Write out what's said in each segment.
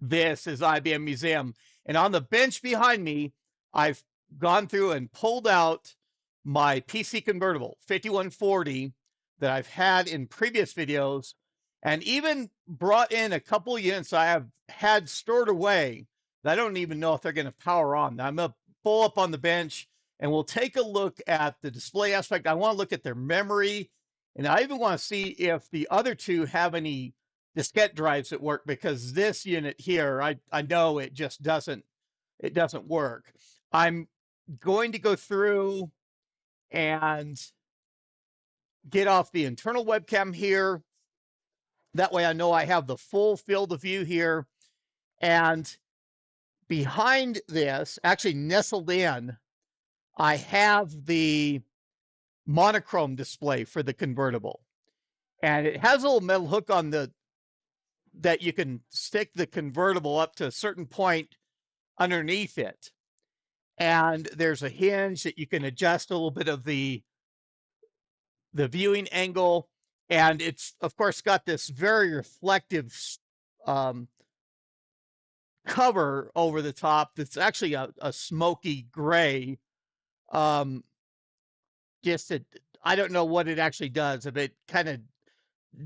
This is IBM Museum. And on the bench behind me, I've gone through and pulled out my PC Convertible 5140 that I've had in previous videos, and even brought in a couple units I have had stored away that I don't even know if they're going to power on. I'm going to pull up on the bench and we'll take a look at the display aspect. I want to look at their memory, and I even want to see if the other two have any diskette drives at work, because this unit here, I know it just doesn't work. I'm going to go through and get off the internal webcam here. That way I know I have the full field of view here. And behind this, actually nestled in, I have the monochrome display for the convertible. And it has a little metal hook on the that you can stick the convertible up to a certain point underneath it. And there's a hinge that you can adjust a little bit of the viewing angle. And it's, of course, got this very reflective cover over the top that's actually a smoky gray. Just that I don't know what it actually does, if it kind of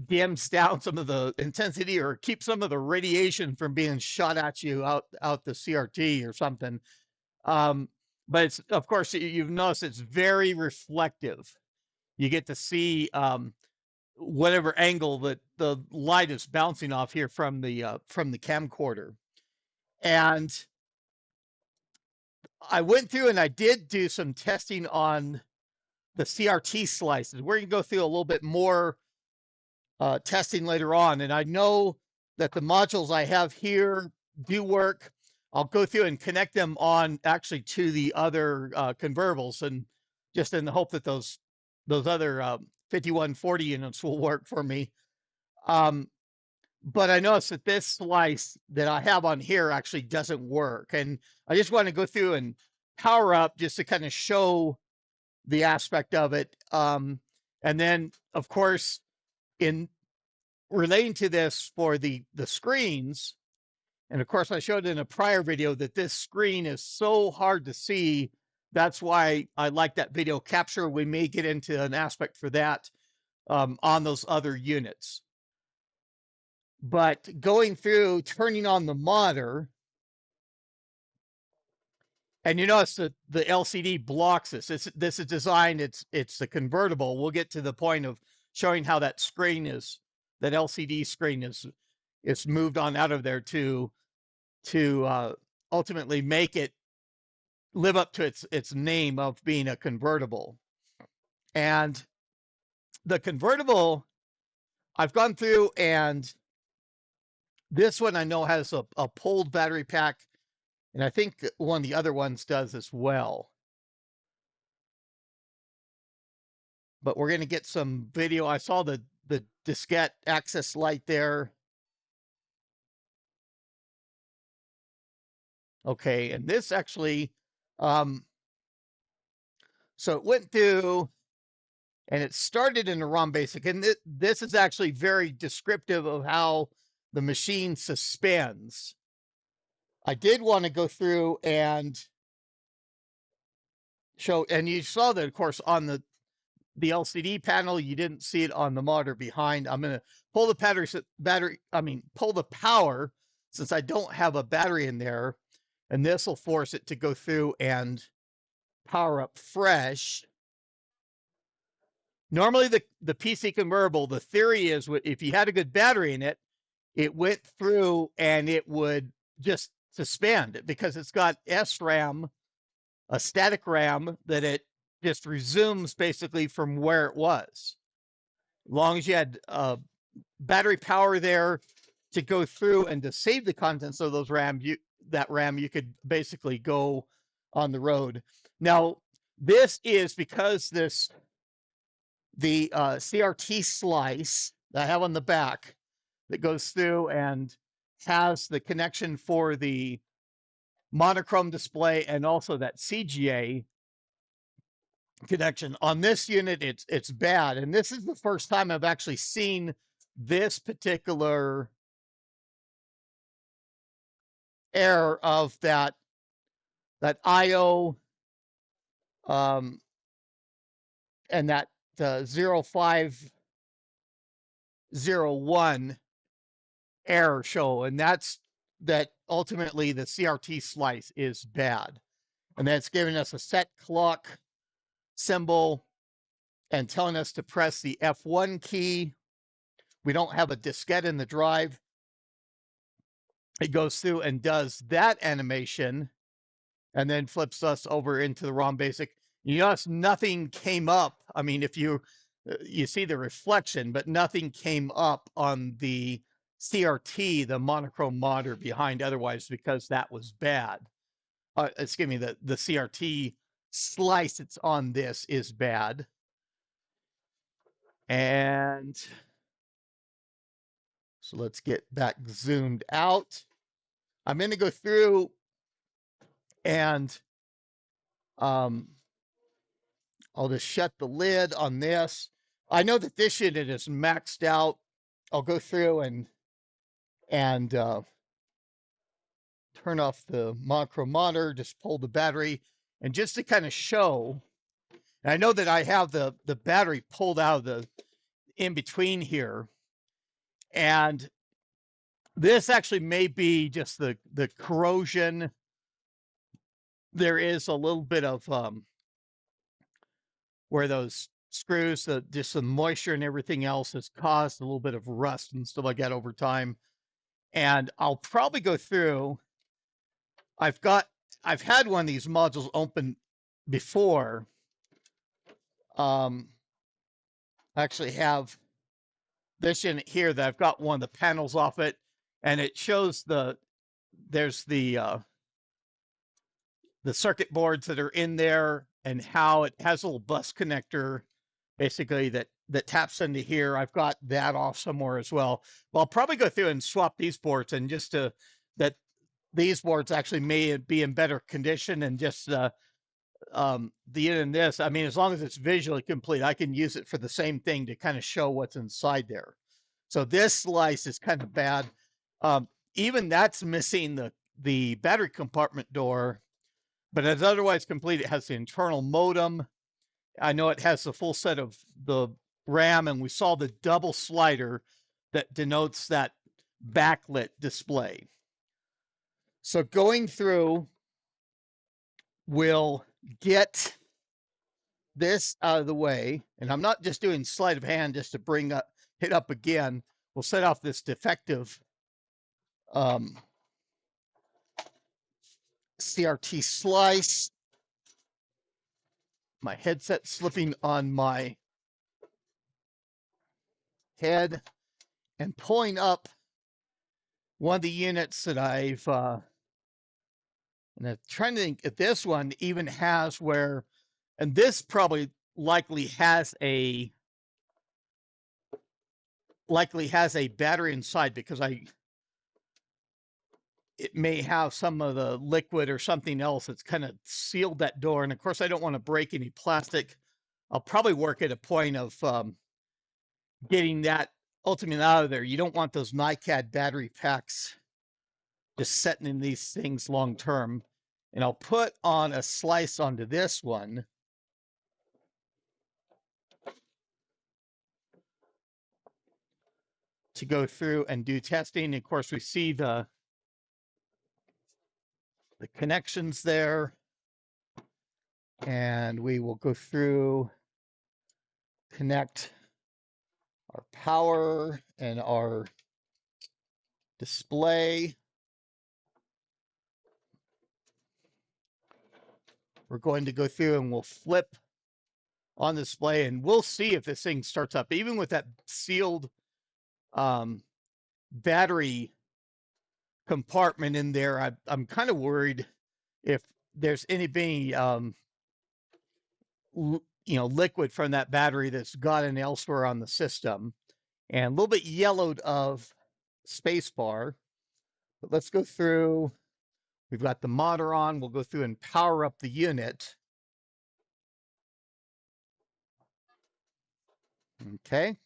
dims down some of the intensity or keeps some of the radiation from being shot at you out the CRT or something. But it's, of course, you've noticed it's very reflective. You get to see whatever angle that the light is bouncing off here from the camcorder. And I went through and I did do some testing on the CRT slices. We're going to go through a little bit more testing later on. And I know that the modules I have here do work. I'll go through and connect them on actually to the other convertibles, and just in the hope that those other 5140 units will work for me. But I noticed that this slice that I have on here actually doesn't work. And I just want to go through and power up just to kind of show the aspect of it. And then, of course, in relating to this for the screens, and of course I showed in a prior video that this screen is so hard to see. That's why I like that video capture. We may get into an aspect for that on those other units. But going through, turning on the monitor, and you notice that the LCD blocks this. This is designed, it's the convertible. We'll get to the point of showing how that screen is, that LCD screen is moved on out of there to ultimately make it live up to its name of being a convertible. And the convertible, I've gone through, and this one I know has a pulled battery pack, and I think one of the other ones does as well. But we're going to get some video. I saw the diskette access light there. Okay, and this actually, so it went through and it started in the ROM basic. And this is actually very descriptive of how the machine suspends. I did want to go through and show, and you saw that, of course, on the LCD panel. You didn't see it on the monitor behind. I'm going to pull the pull the power, since I don't have a battery in there, and this will force it to go through and power up fresh. Normally the PC Convertible, the theory is if you had a good battery in it, it went through and it would just suspend, because it's got SRAM, a static RAM, that it just resumes basically from where it was. As long as you had battery power there to go through and to save the contents of those RAM, you could basically go on the road. Now, this is because the CRT slice that I have on the back that goes through and has the connection for the monochrome display and also that CGA connection. On this unit, it's bad. And this is the first time I've actually seen this particular error of that IO and that 0501 error show, and that's that ultimately the CRT slice is bad. And that's giving us a set clock symbol and telling us to press the F1 key. We don't have a diskette in the drive. It goes through and does that animation and then flips us over into the ROM basic. You notice nothing came up. I mean, if you see the reflection, but nothing came up on the CRT, the monochrome monitor behind otherwise, because that was bad. Excuse me, the CRT slice that's on this is bad. And so let's get back zoomed out. I'm going to go through and I'll just shut the lid on this. I know that this unit is maxed out. I'll go through and turn off the monochrome monitor, just pull the battery, and just to kind of show, and I know that I have the battery pulled out of the in between here, and this actually may be just the corrosion. There is a little bit of where those screws, just the moisture and everything else has caused a little bit of rust and stuff like that over time. And I'll probably go through. I've had one of these modules open before. I actually have this in here that I've got one of the panels off it, and it shows there's the circuit boards that are in there and how it has a little bus connector basically that taps into here. I've got that off somewhere as well. But I'll probably go through and swap these boards, and just to that these boards actually may be in better condition, and just the in this, I mean, as long as it's visually complete, I can use it for the same thing to kind of show what's inside there. So this slice is kind of bad. Even that's missing the battery compartment door, but it's otherwise complete. It has the internal modem. I know it has the full set of the RAM, and we saw the double slider that denotes that backlit display. So going through, we'll get this out of the way, and I'm not just doing sleight of hand just to bring it up again. We'll set off this defective CRT slice. My headset slipping on my head, and pulling up one of the units that and I'm trying to think if this one even has where, and this probably likely has a battery inside, because it may have some of the liquid or something else that's kind of sealed that door. And of course, I don't want to break any plastic. I'll probably work at a point of getting that ultimately out of there. You don't want those NiCad battery packs just setting in these things long term. And I'll put on a slice onto this one. To go through and do testing. Of course, we see the connections there. And we will go through, connect our power and our display. We're going to go through and we'll flip on display, and we'll see if this thing starts up. Even with that sealed battery compartment in there, I'm kind of worried if there's any liquid from that battery that's gotten elsewhere on the system. And a little bit yellowed of spacebar. But let's go through. We've got the monitor on. We'll go through and power up the unit. Okay.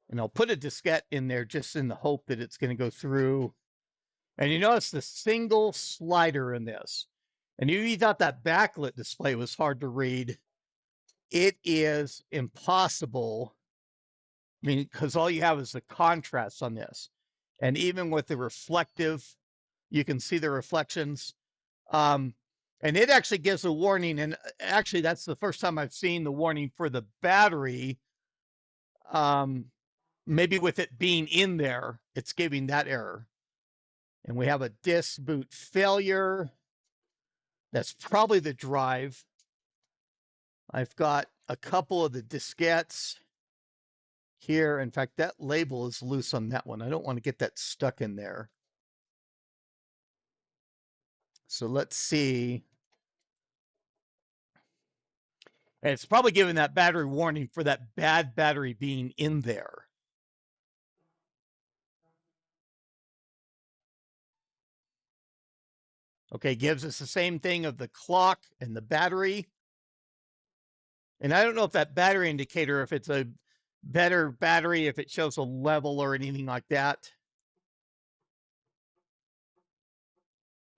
And I'll put a diskette in there just in the hope that it's going to go through. And you notice the single slider in this. And you thought that backlit display was hard to read. It is impossible. I mean, because all you have is the contrast on this. And even with the reflective, you can see the reflections. And it actually gives a warning. And actually, that's the first time I've seen the warning for the battery. Maybe with it being in there, it's giving that error. And we have a disk boot failure. That's probably the drive. I've got a couple of the diskettes here. In fact, that label is loose on that one. I don't want to get that stuck in there. So let's see. And it's probably giving that battery warning for that bad battery being in there. Okay, gives us the same thing of the clock and the battery. And I don't know if that battery indicator, if it's a better battery, if it shows a level or anything like that.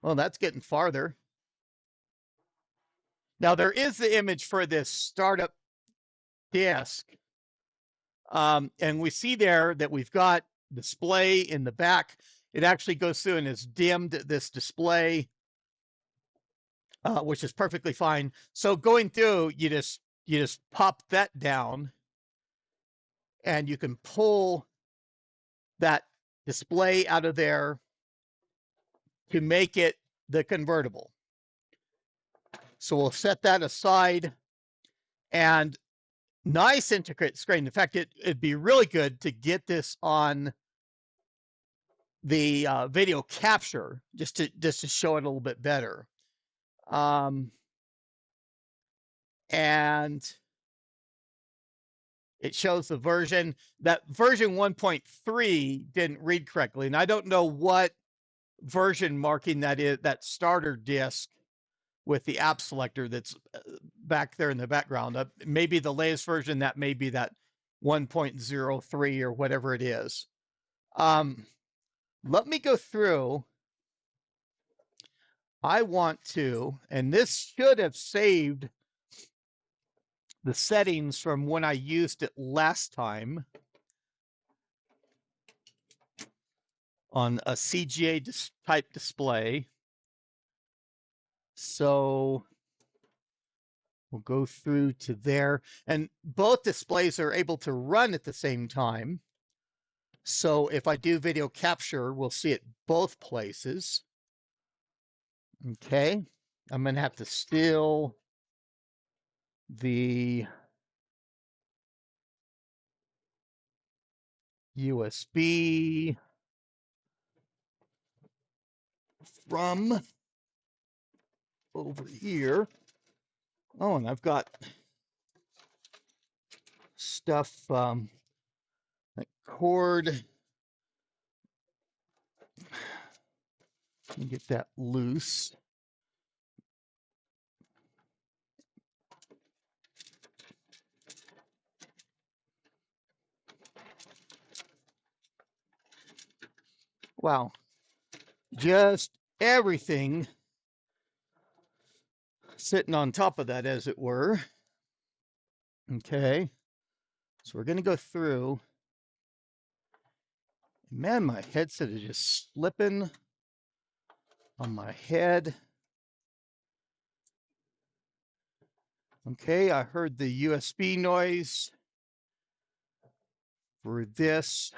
Well, that's getting farther. Now, there is the image for this startup disk. And we see there that we've got display in the back. It actually goes through and has dimmed this display, which is perfectly fine. So going through, you just pop that down and you can pull that display out of there to make it the convertible. So we'll set that aside, and nice intricate screen. In fact, it'd be really good to get this on the video capture just to show it a little bit better. And it shows the version. That version 1.3 didn't read correctly, and I don't know what version marking that is, that starter disk with the app selector that's back there in the background. Maybe the latest version, that may be that 1.03 or whatever it is. Let me go through. I want to, and this should have saved the settings from when I used it last time on a CGA type display. So we'll go through to there, and both displays are able to run at the same time. So if I do video capture, we'll see it both places. Okay, I'm going to have to steal the USB from over here. Oh, and I've got stuff, like cord. Let me get that loose. Wow, just everything sitting on top of that, as it were. Okay, so we're going to go through. Man, my headset is just slipping on my head. Okay, I heard the USB noise for this.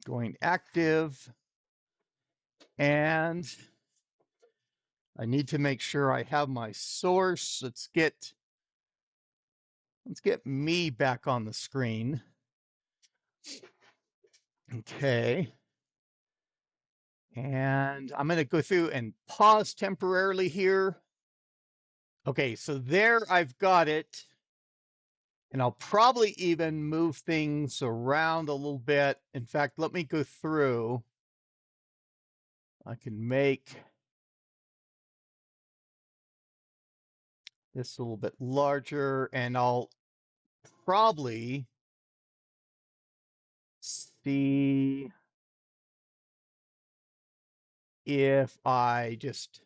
Going active, and I need to make sure I have my source. Let's get me back on the screen. Okay. And I'm going to go through and pause temporarily here. Okay, so there I've got it. And I'll probably even move things around a little bit. In fact, let me go through. I can make this a little bit larger, and I'll probably see if I just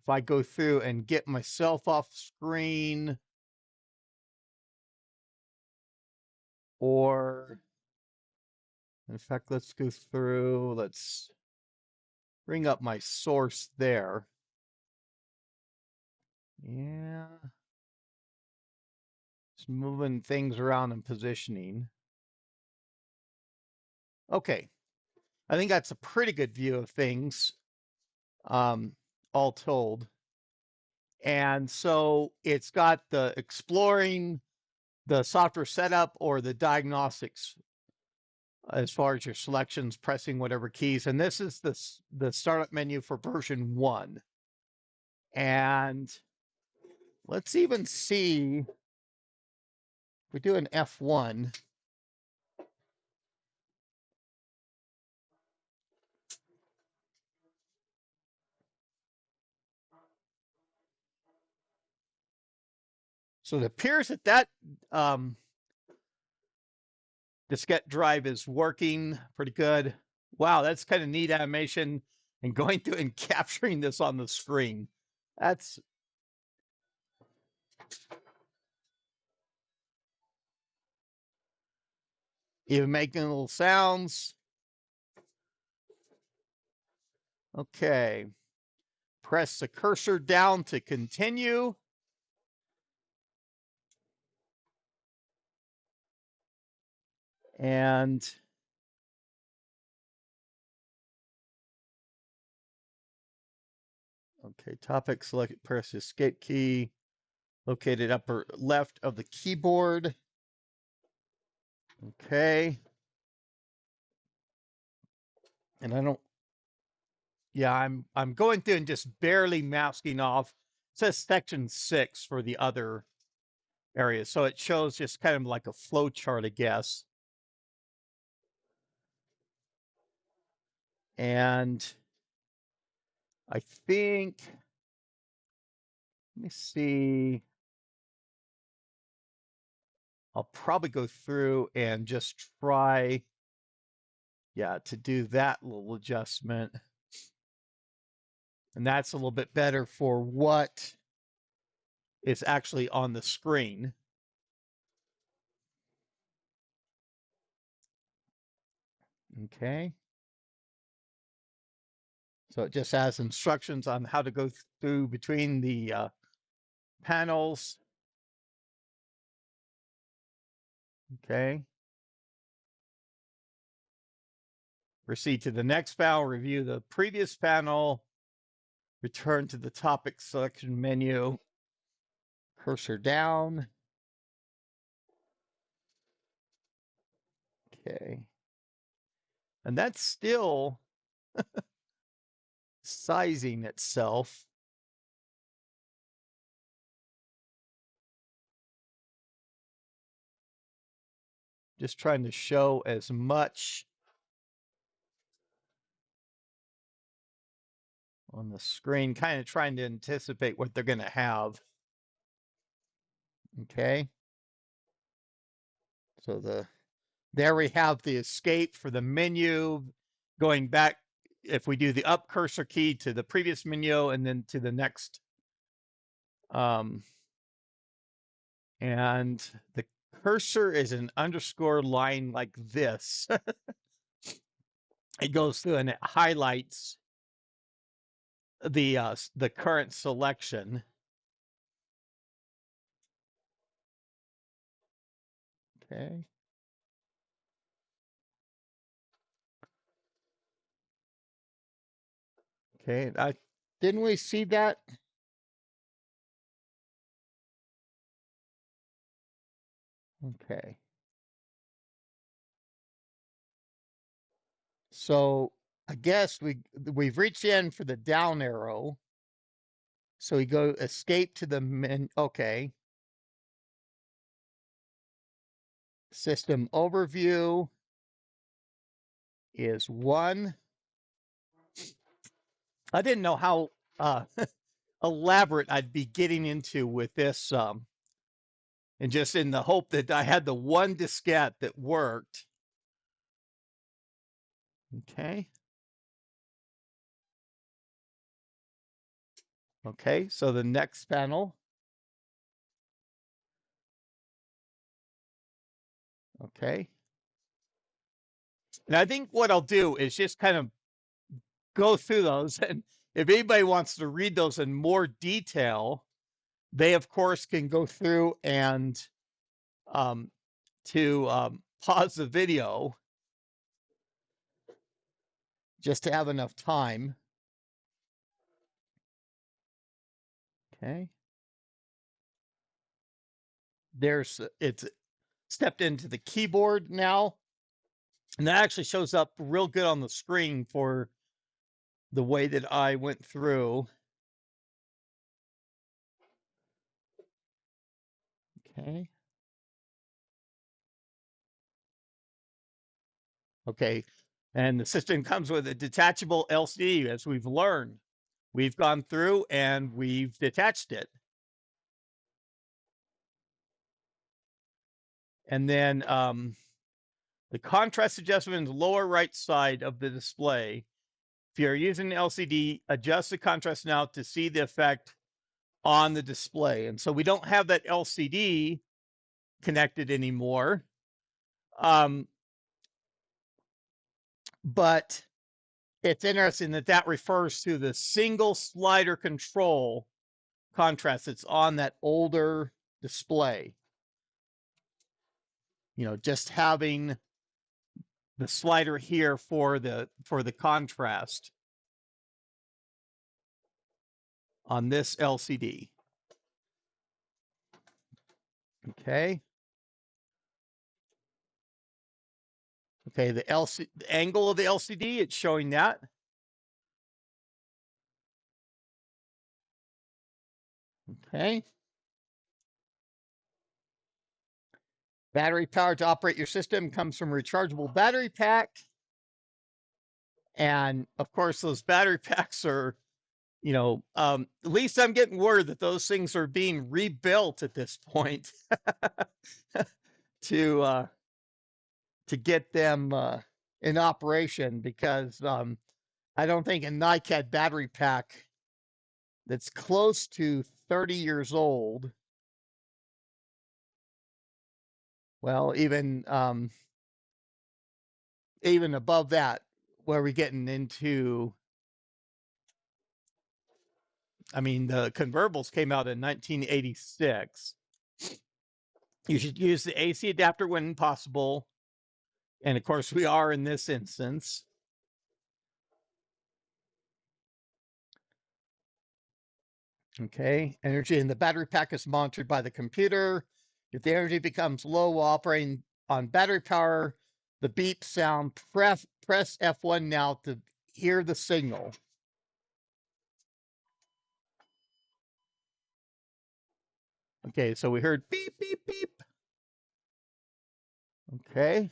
if I go through and get myself off screen, or in fact, let's go through, let's bring up my source there. Yeah. Just moving things around and positioning. Okay. I think that's a pretty good view of things, all told. And so it's got the exploring, the software setup, or the diagnostics as far as your selections, pressing whatever keys. And this is the startup menu for version 1. And let's even see, if we do an F1, so it appears that diskette drive is working pretty good. Wow, that's kind of neat animation, and going through and capturing this on the screen. That's even making little sounds. Okay. Press the cursor down to continue. And okay, topic select, press the escape key, located upper left of the keyboard. Okay. And I don't, yeah, I'm going through and just barely masking off. It says section 6 for the other areas. So it shows just kind of like a flow chart, I guess. And I think, let me see. I'll probably go through and just try, yeah, to do that little adjustment. And that's a little bit better for what is actually on the screen. Okay. So it just has instructions on how to go through between the panels. Okay. Proceed to the next panel, review the previous panel, return to the topic selection menu, cursor down. Okay. And that's still sizing itself. Just trying to show as much on the screen, kind of trying to anticipate what they're going to have. Okay. So there we have the escape for the menu, going back, if we do the up cursor key, to the previous menu and then to the next. And the cursor is an underscore line like this. It goes through and it highlights the current selection. Okay. Okay. Didn't we see that? Okay. So I guess we've reached the end for the down arrow. So we go escape to the menu. Okay. System overview is 1. I didn't know how elaborate I'd be getting into with this, and just in the hope that I had the one diskette that worked. Okay. Okay, so the next panel. Okay. And I think what I'll do is just kind of go through those. And if anybody wants to read those in more detail, they, of course, can go through and pause the video just to have enough time. Okay. It's stepped into the keyboard now. And that actually shows up real good on the screen for the way that I went through. Okay. Okay. And the system comes with a detachable LCD, as we've learned. We've gone through and we've detached it. And then the contrast adjustment in the lower right side of the display. If you're using the LCD, adjust the contrast now to see the effect on the display. And so we don't have that LCD connected anymore. But it's interesting that that refers to the single slider control contrast that's on that older display. You know, just having the slider here for the contrast on this LCD. Okay. Okay, the angle of the LCD, it's showing that. Okay. Battery power to operate your system comes from a rechargeable battery pack. And of course, those battery packs are, you know, at least I'm getting word that those things are being rebuilt at this point to get them in operation, because I don't think a NiCad battery pack that's close to 30 years old, well, even above that, where we're getting into, I mean, the convertibles came out in 1986. You should use the AC adapter when possible. And of course, we are in this instance. Okay, energy in the battery pack is monitored by the computer. If the energy becomes low while operating on battery power, the beep sound, press F1 now to hear the signal. Okay, so we heard beep, beep, beep. Okay.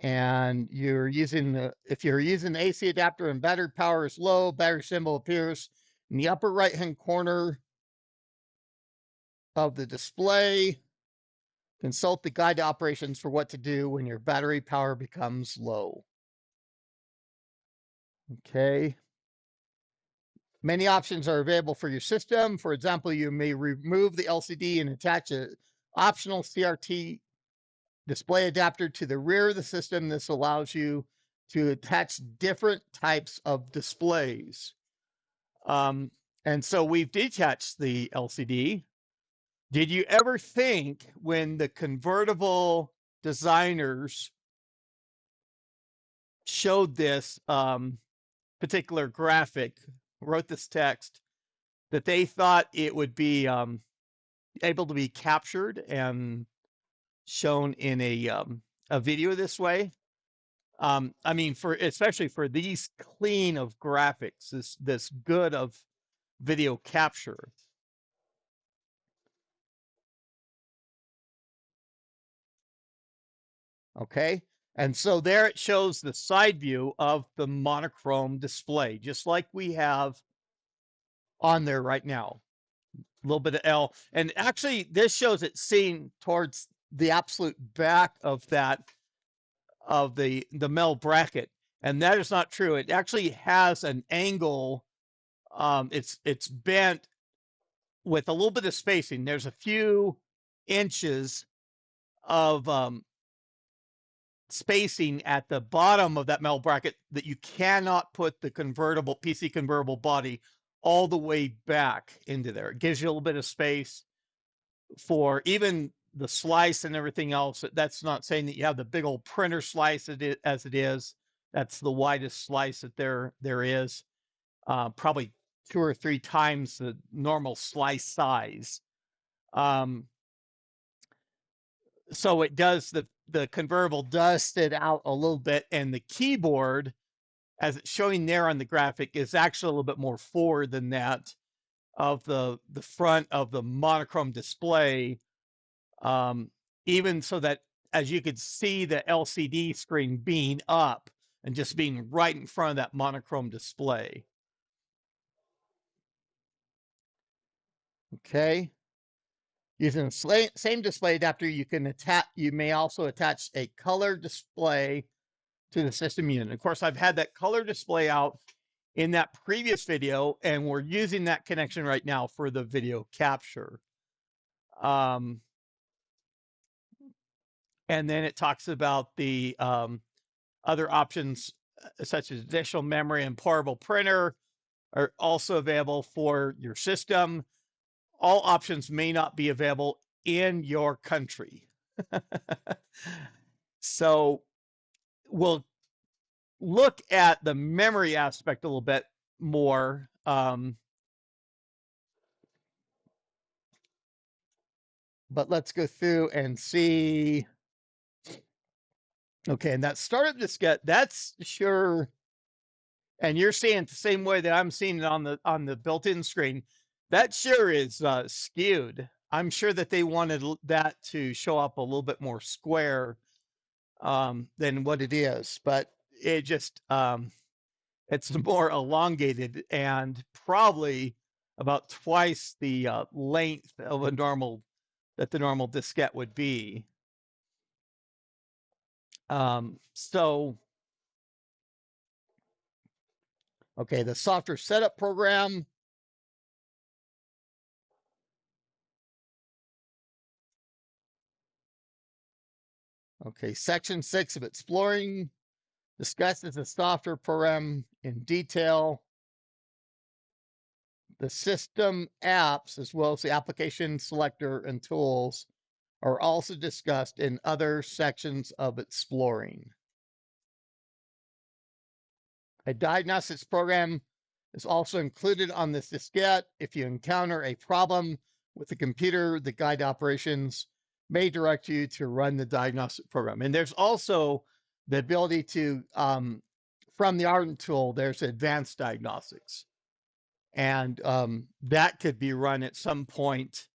And if you're using the AC adapter and battery power is low, battery symbol appears in the upper right-hand corner of the display. Consult the guide to operations for what to do when your battery power becomes low. Okay. Many options are available for your system. For example, you may remove the LCD and attach an optional CRT display adapter to the rear of the system. This allows you to attach different types of displays. And so we've detached the LCD. Did you ever think, when the convertible designers showed this particular graphic, wrote this text, that they thought it would be able to be captured and shown in a video this way? I mean, especially for these clean of graphics, this good of video capture. Okay, And so there it shows the side view of the monochrome display, just like we have on there right now. A little bit of L. And actually, this shows it seen towards the absolute back of that, of the metal bracket. And that is not true. It actually has an angle. It's bent with a little bit of spacing. There's a few inches of spacing at the bottom of that metal bracket that you cannot put the convertible PC convertible body all the way back into there. It gives you a little bit of space for even the slice and everything else. That's not saying that you have the big old printer slice as it is. That's the widest slice that there is. Probably 2 or 3 times the normal slice size. So it does, the convertible does sit out a little bit, and the keyboard, as it's showing there on the graphic, is actually a little bit more forward than that of the front of the monochrome display. Even so that, as you could see, the LCD screen being up and just being right in front of that monochrome display. Okay. Using the same display adapter, you may also attach a color display to the system unit. Of course, I've had that color display out in that previous video, and we're using that connection right now for the video capture. And then it talks about the other options, such as additional memory and portable printer, are also available for your system. All options may not be available in your country. So we'll look at the memory aspect a little bit more. But let's go through and see. Okay, and that startup diskette, that's sure, and you're seeing it the same way that I'm seeing it on the built-in screen. That sure is skewed. I'm sure that they wanted that to show up a little bit more square than what it is, but it just it's more elongated and probably about twice the length of the normal diskette would be. So, okay, the software setup program. Okay, section 6 of exploring discusses the software program in detail. The system apps, as well as the application selector and tools, are also discussed in other sections of exploring. A diagnostics program is also included on this diskette. If you encounter a problem with the computer, the guide to operations may direct you to run the diagnostic program. And there's also the ability to, from the Ardent tool, there's advanced diagnostics. And that could be run at some point.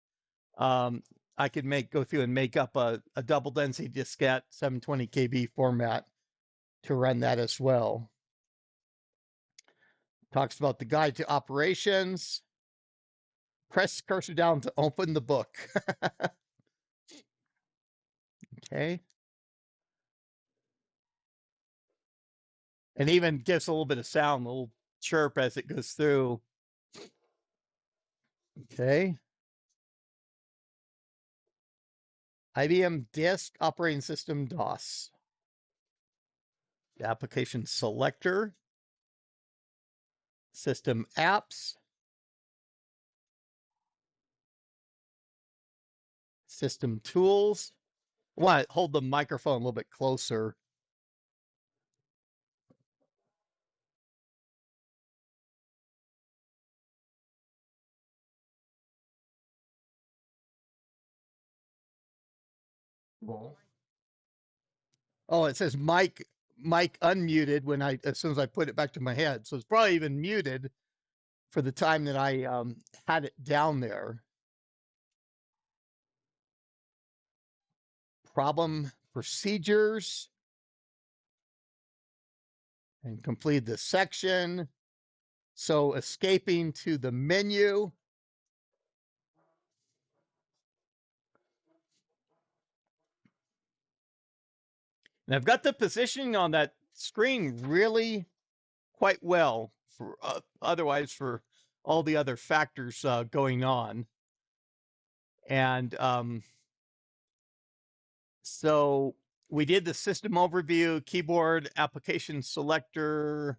I could go through and make up a double density diskette, 720 KB format to run that as well. Talks about the guide to operations. Press cursor down to open the book. Okay. And even gives a little bit of sound, a little chirp as it goes through. Okay. IBM Disk Operating System DOS. The application selector. System apps. System tools. I want to hold the microphone a little bit closer. Oh, it says mic unmuted when as soon as I put it back to my head. So it's probably even muted for the time that I had it down there. Problem procedures. and complete the section. So escaping to the menu. And I've got the positioning on that screen really quite well for otherwise for all the other factors going on. And so we did the system overview, keyboard, application selector.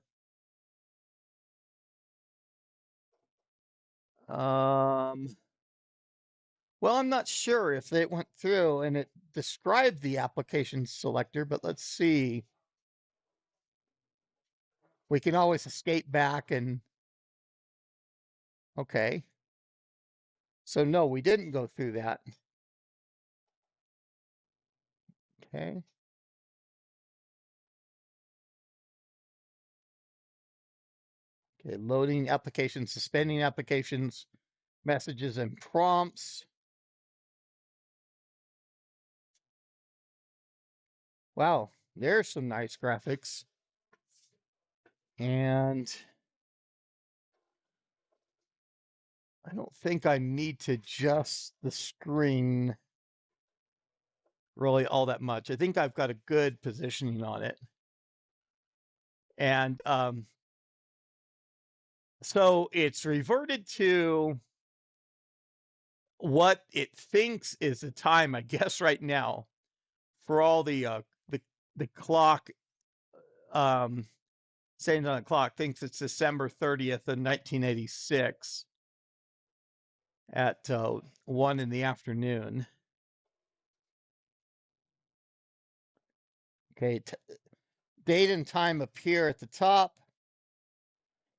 Well, I'm not sure if it went through and it described the application selector, but let's see. We can always escape back and, okay. So no, we didn't go through that. Okay. Okay, loading applications, suspending applications, messages and prompts. Wow, there's some nice graphics. And I don't think I need to adjust the screen really all that much. I think I've got a good positioning on it. And so it's reverted to what it thinks is the time, I guess, right now for all the clock saying on the clock thinks it's December 30th of 1986 at 1 in the afternoon. Okay, date and time appear at the top.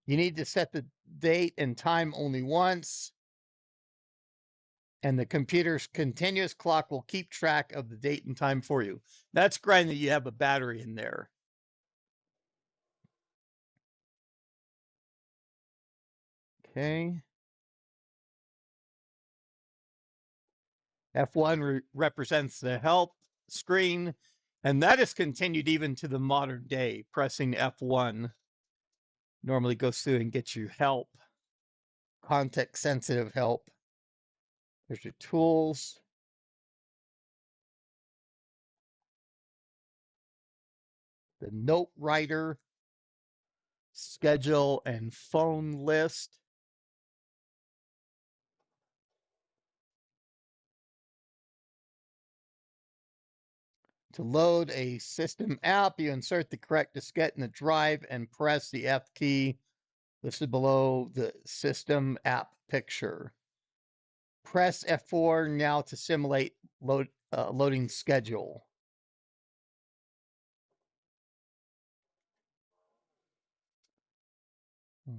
You need to set the date and time only once, and the computer's continuous clock will keep track of the date and time for you. That's great that you have a battery in there. Okay. F1 represents the help screen, and that is continued even to the modern day. Pressing F1 normally goes through and gets you help, context sensitive help. There's your tools. The note writer, schedule and phone list. To load a system app, you insert the correct diskette in the drive and press the F key listed below the system app picture. Press F4 now to simulate loading schedule.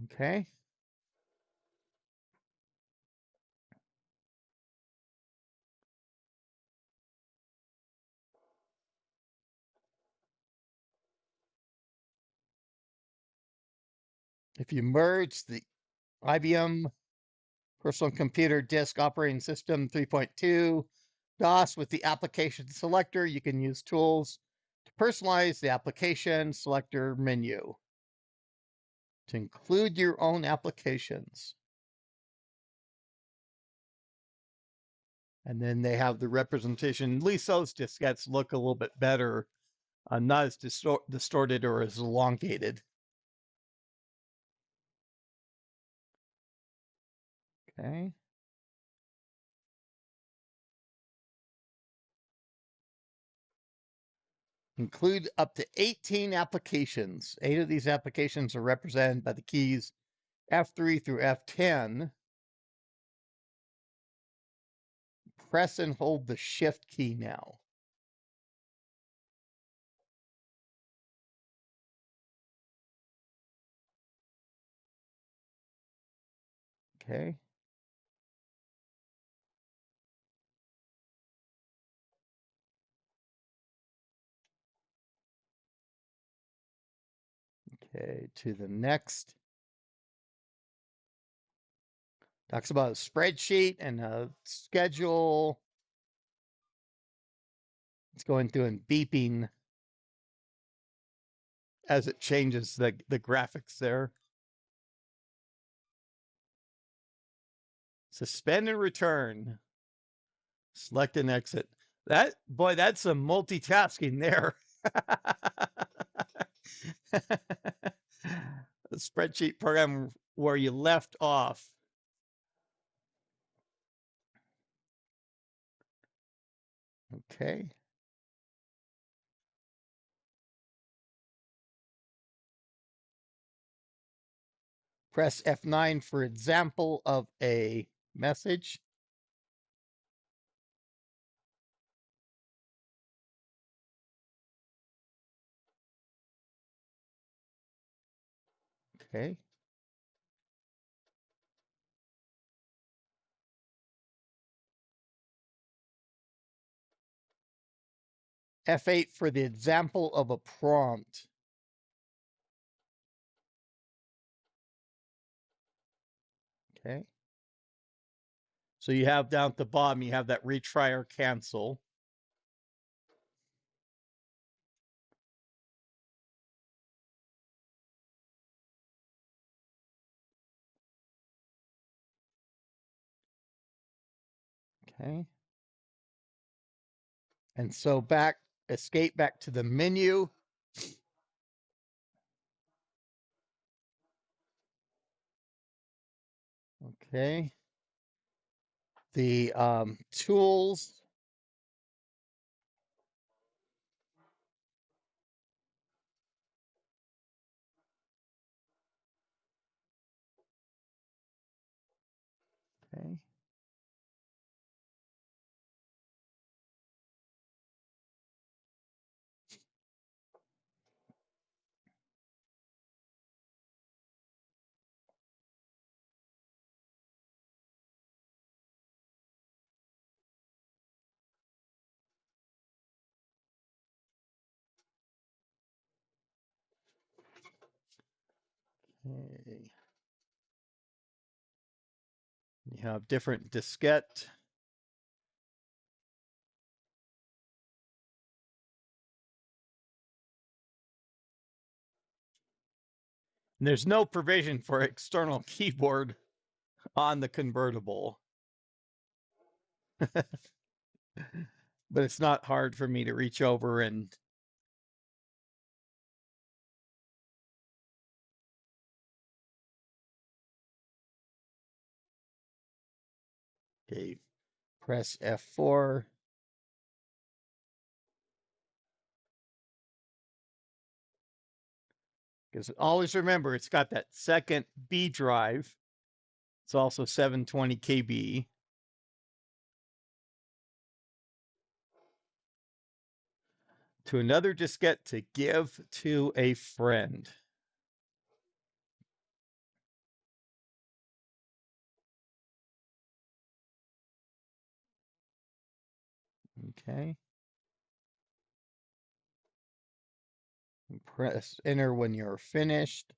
Okay. If you merge the IBM Personal Computer Disk Operating System 3.2 DOS with the application selector, you can use tools to personalize the application selector menu to include your own applications. And then they have the representation. At least those diskettes look a little bit better, not as distorted or as elongated. Okay. Include up to 18 applications. 8 of these applications are represented by the keys F3 through F10. Press and hold the Shift key now. Okay. Okay, to the next. Talks about a spreadsheet and a schedule. It's going through and beeping as it changes the graphics there. Suspend and return. Select and exit. That, boy, that's some multitasking there. The spreadsheet program where you left off. Okay. Press F9 for example of a message. Okay. F8 for the example of a prompt. Okay. So you have down at the bottom, you have that retry or cancel. Okay. And so back, escape back to the menu. Okay. The tools. Okay. Okay. You have different diskette. And there's no provision for external keyboard on the convertible. But it's not hard for me to reach over and okay, press F4. Because always remember, it's got that second B drive. It's also 720 KB. To another diskette to give to a friend. Okay. And press enter when you're finished.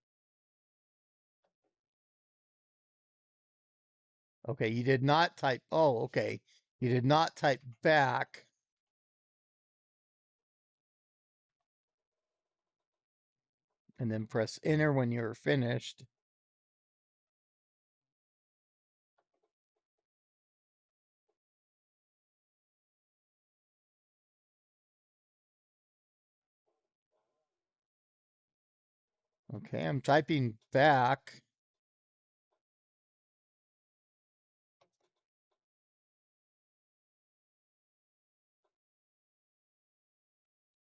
Okay, you did not type. Oh, okay. You did not type back. And then press enter when you're finished. Okay, I'm typing back.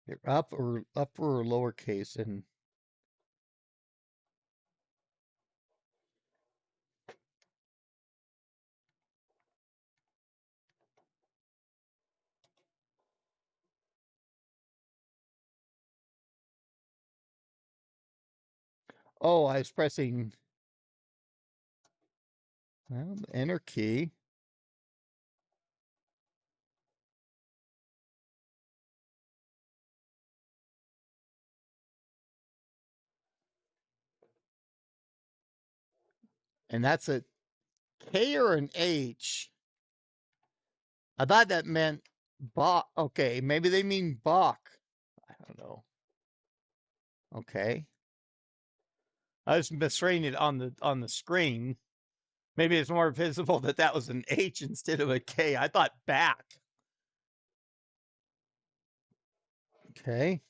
You're upper or lowercase and oh, I was pressing well, the enter key. And that's a K or an H. I thought that meant Bach. Okay, maybe they mean Bach. I don't know. Okay. I was misreading it on the screen. Maybe it's more visible that that was an H instead of a K. I thought back. Okay.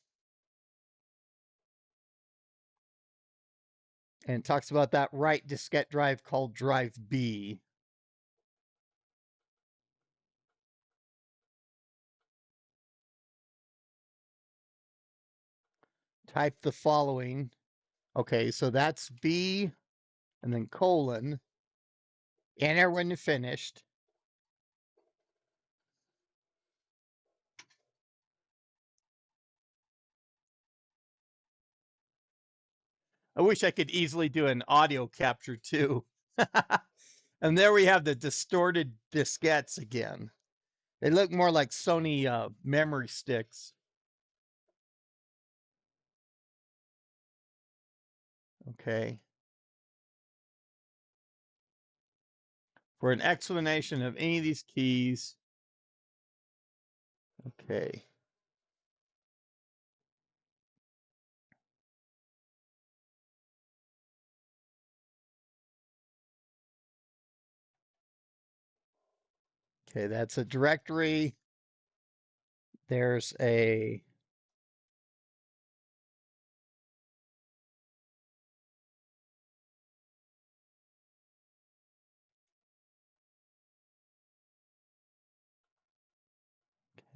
And it talks about that right diskette drive called drive B. Type the following. Okay, so that's B and then colon. Enter when you're finished. I wish I could easily do an audio capture too. And there we have the distorted diskettes again. They look more like Sony memory sticks. Okay. For an explanation of any of these keys. Okay. Okay, that's a directory. There's a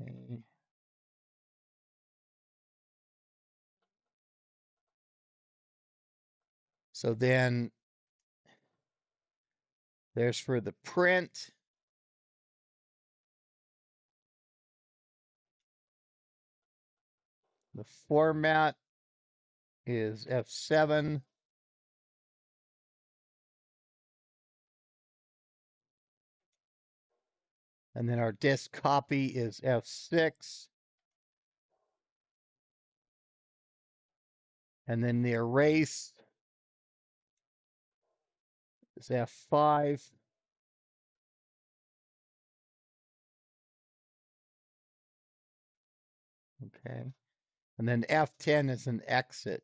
okay. So then there's for the print. The format is F7. And then our disk copy is F6. And then the erase is F5. Okay. And then F10 is an exit.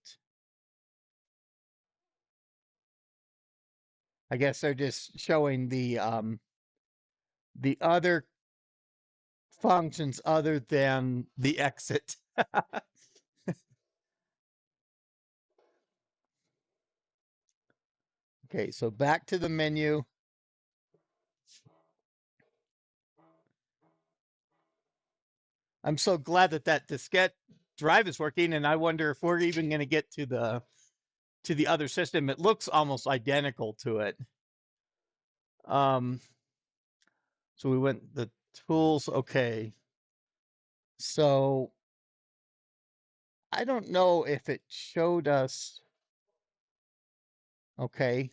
I guess they're just showing the other functions other than the exit. Okay, so back to the menu. I'm so glad that that diskette drive is working, and I wonder if we're even going to get to the other system. It looks almost identical to it. So we went the tools. Okay. So I don't know if it showed us. Okay.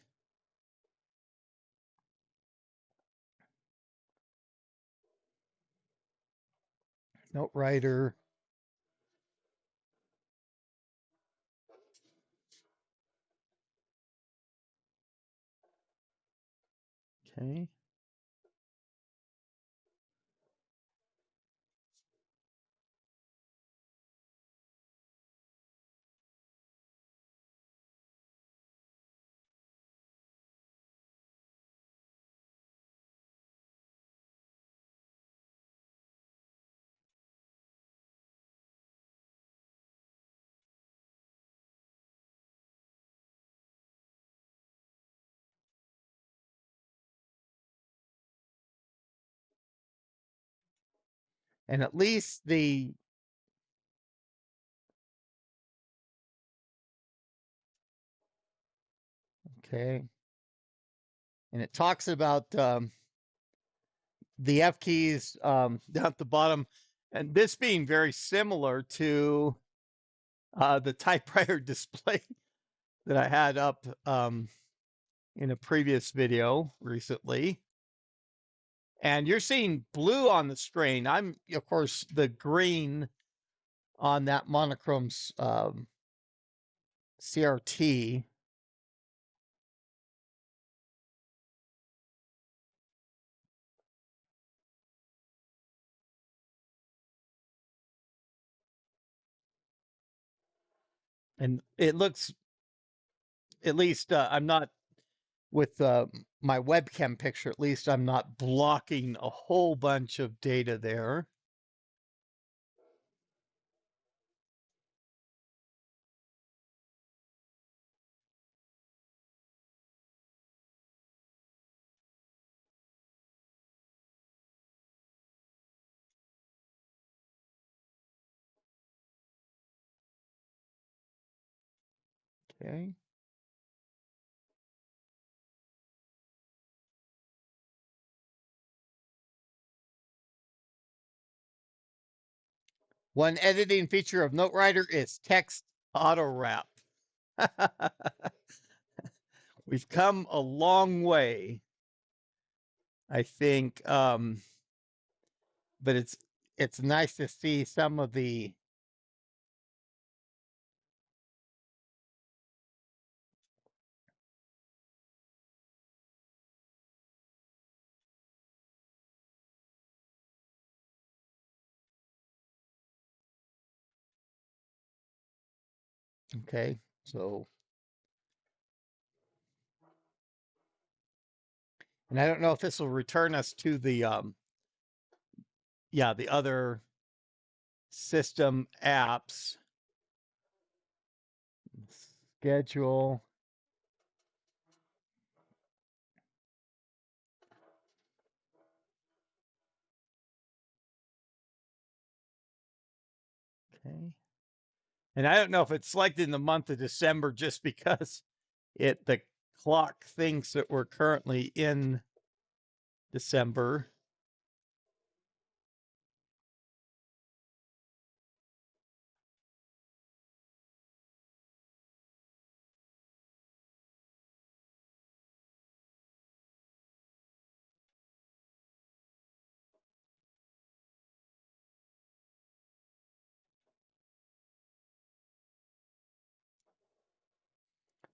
Note writer. Okay. And at least the okay. And it talks about the F keys down at the bottom, and this being very similar to the typewriter display that I had up in a previous video recently. And you're seeing blue on the screen. I'm, of course, the green on that monochrome CRT. And it looks, at least I'm not with my webcam picture, at least I'm not blocking a whole bunch of data there. Okay. One editing feature of NoteWriter is text auto wrap. We've come a long way, I think, but it's nice to see some of the okay. So, and I don't know if this will return us to the yeah, the other system apps. Schedule. Okay. And I don't know if it's selected in the month of December just because the clock thinks that we're currently in December.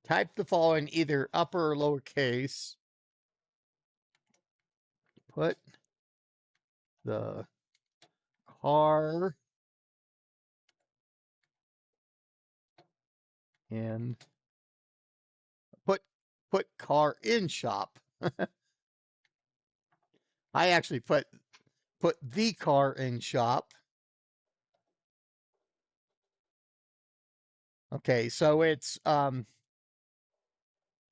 Type the following either upper or lowercase. Put the car in. Put car in shop. I actually put the car in shop. Okay, so it's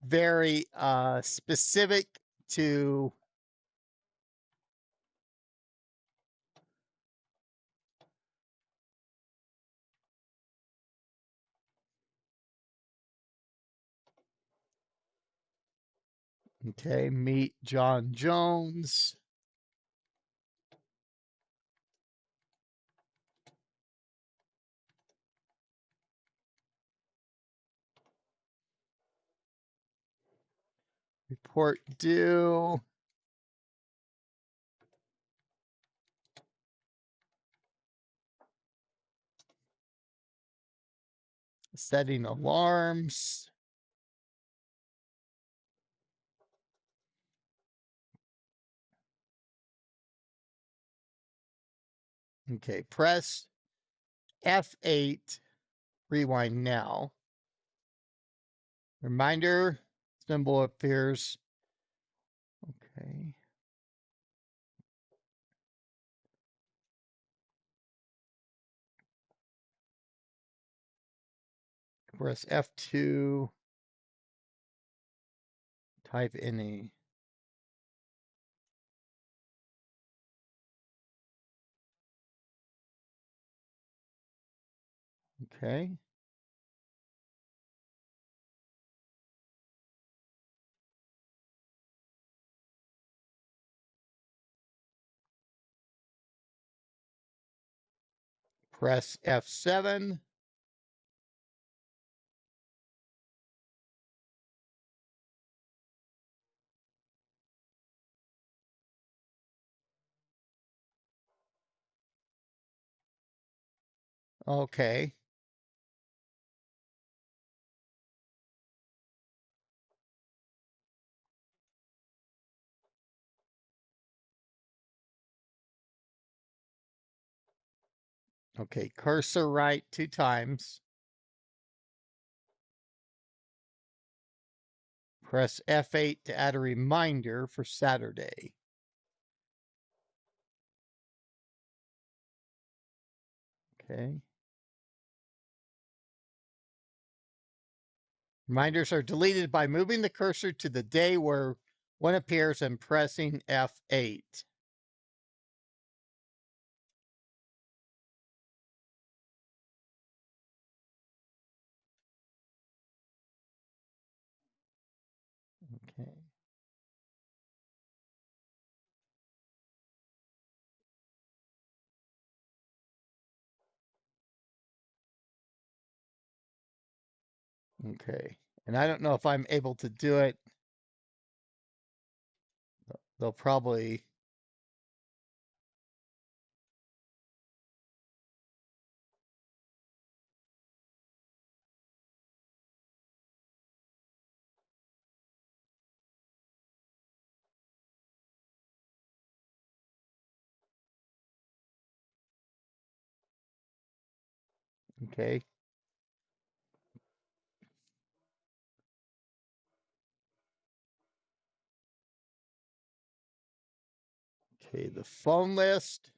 very specific to okay, meet John Jones. Report due. Setting alarms. Okay, press F8. Rewind now. Reminder symbol appears. Okay. Press F2. Type in a. Okay. Press F7. Okay. Okay, cursor right 2 times. Press F8 to add a reminder for Saturday. Okay. Reminders are deleted by moving the cursor to the day where one appears and pressing F8. Okay. Okay. And I don't know if I'm able to do it. They'll probably. Okay. Okay. The phone list.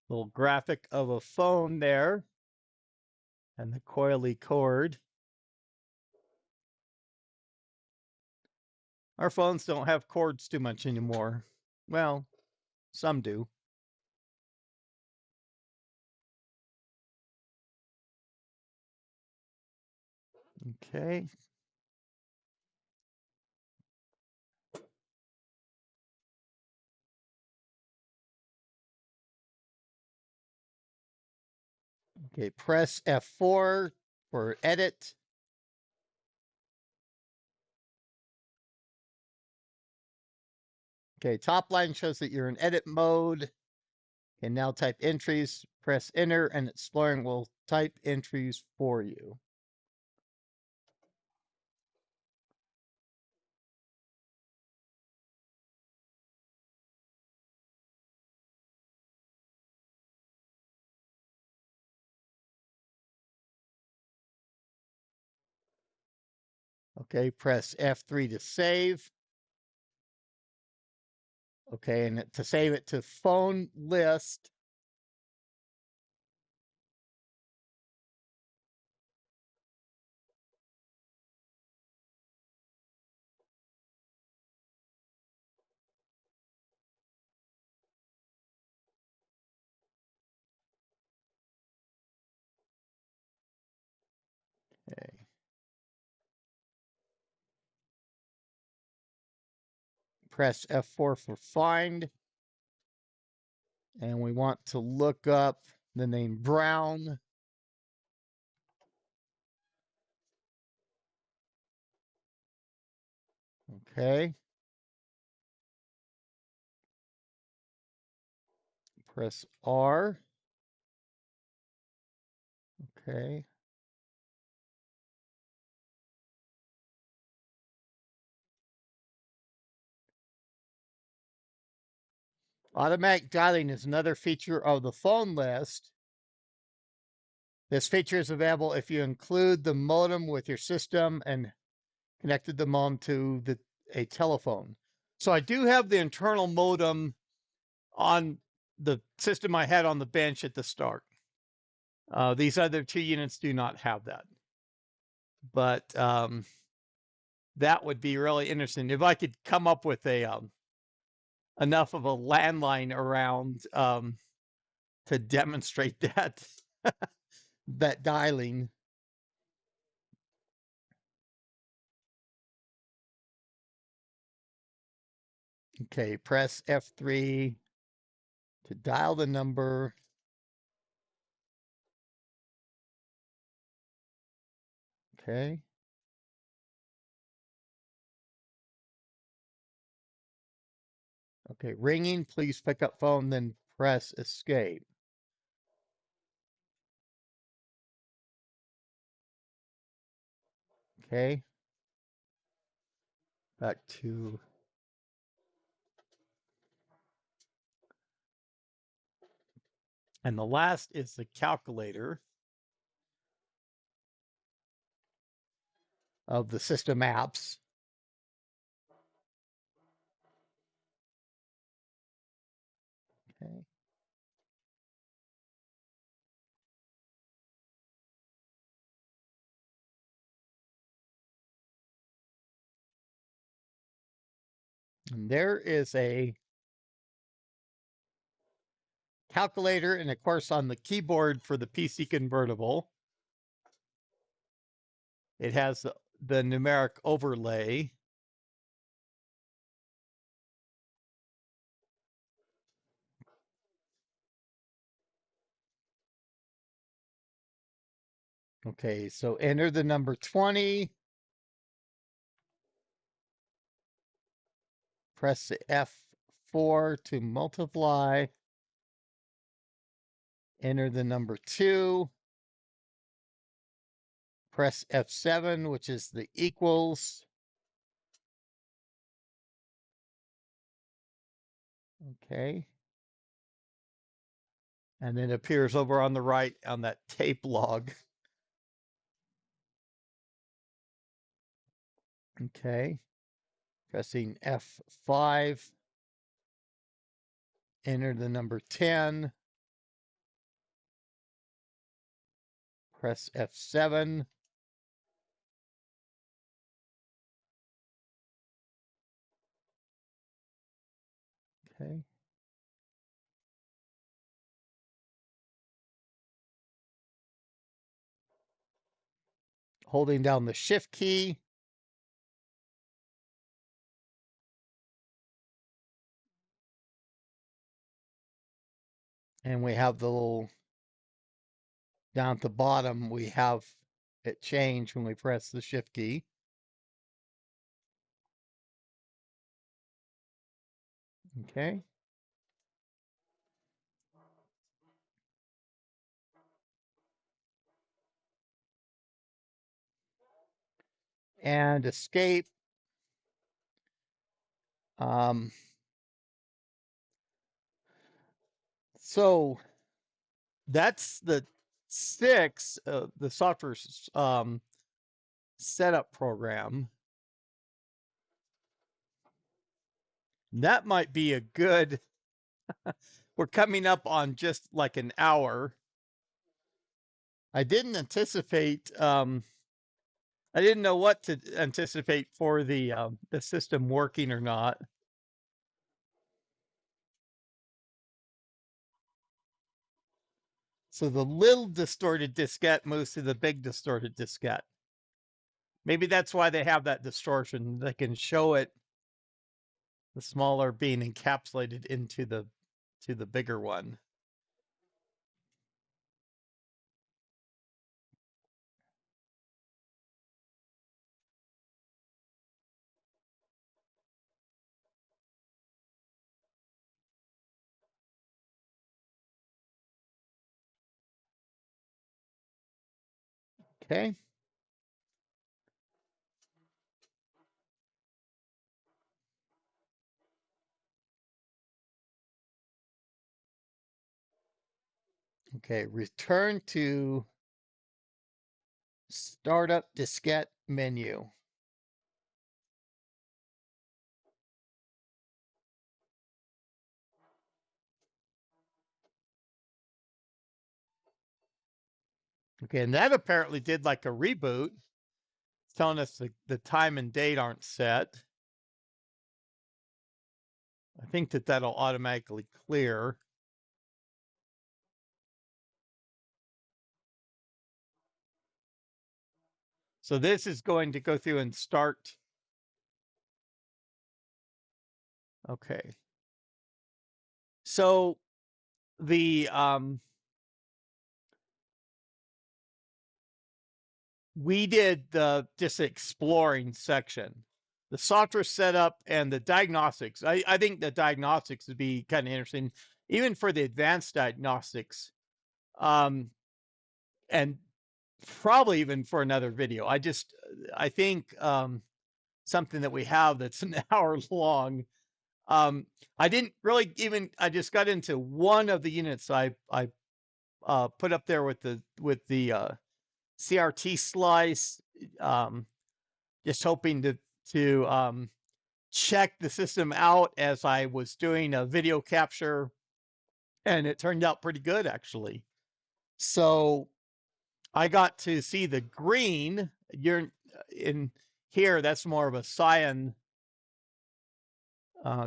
Little graphic of a phone there. And the coily cord. Our phones don't have cords too much anymore. Well, some do. Okay. Okay, press F4 for edit. Okay, top line shows that you're in edit mode. And now type entries, press enter, and Exploring will type entries for you. Okay, press F3 to save. Okay, and to save it to phone list. Okay. Press F4 for find. And we want to look up the name Brown. Okay. Press R. Okay. Automatic dialing is another feature of the phone list. This feature is available if you include the modem with your system and connected the modem to a telephone. So I do have the internal modem on the system I had on the bench at the start. These other two units do not have that. But that would be really interesting if I could come up with a enough of a landline around to demonstrate that that dialing. Okay, press F3 to dial the number. Okay. Okay, ringing, please pick up phone, then press escape. Okay. Back to And the last is the calculator of the system apps. Okay. And there is a calculator, and of course on the keyboard for the PC Convertible, it has the numeric overlay. Okay, so enter the number 20. Press the F4 to multiply. Enter the number 2. Press F7, which is the equals. Okay. And then it appears over on the right on that tape log. Okay. Pressing F5. Enter the number 10. Press F7. Okay. Holding down the shift key. And we have the little, down at the bottom, we have it change when we press the shift key. Okay. And escape. So that's the 6, the software setup program. That might be a good, we're coming up on just like an hour. I didn't anticipate, I didn't know what to anticipate for the system working or not. So the little distorted diskette moves to the big distorted diskette. Maybe that's why they have that distortion. They can show it, the smaller being encapsulated into the bigger one. Okay. Okay, return to startup diskette menu. Okay, and that apparently did like a reboot. It's telling us the time and date aren't set. I think that'll automatically clear. So this is going to go through and start. Okay. So the we did the just exploring section, the software setup and the diagnostics. I think the diagnostics would be kind of interesting, even for the advanced diagnostics, and probably even for another video. I think something that we have that's an hour long. I didn't really even, I just got into one of the units I put up there with the CRT slice. Just hoping to check the system out as I was doing a video capture, and it turned out pretty good actually. So I got to see the green. You're in here. That's more of a cyan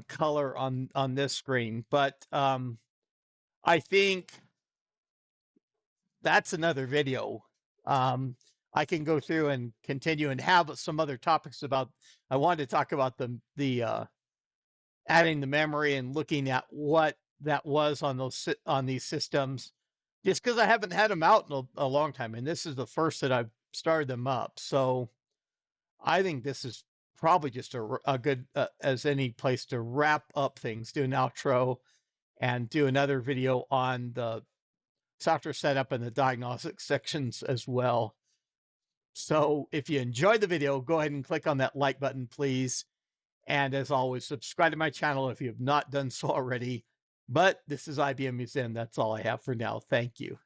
color on this screen, but I think that's another video. I can go through and continue and have some other topics about. I wanted to talk about the adding the memory and looking at what that was on these systems, just because I haven't had them out in a long time, and this is the first that I've started them up. So I think this is probably just a good as any place to wrap up things, do an outro, and do another video on the software setup and the diagnostic sections as well. So if you enjoyed the video, go ahead and click on that like button, please. And as always, subscribe to my channel if you have not done so already. But this is IBM Museum. That's all I have for now. Thank you.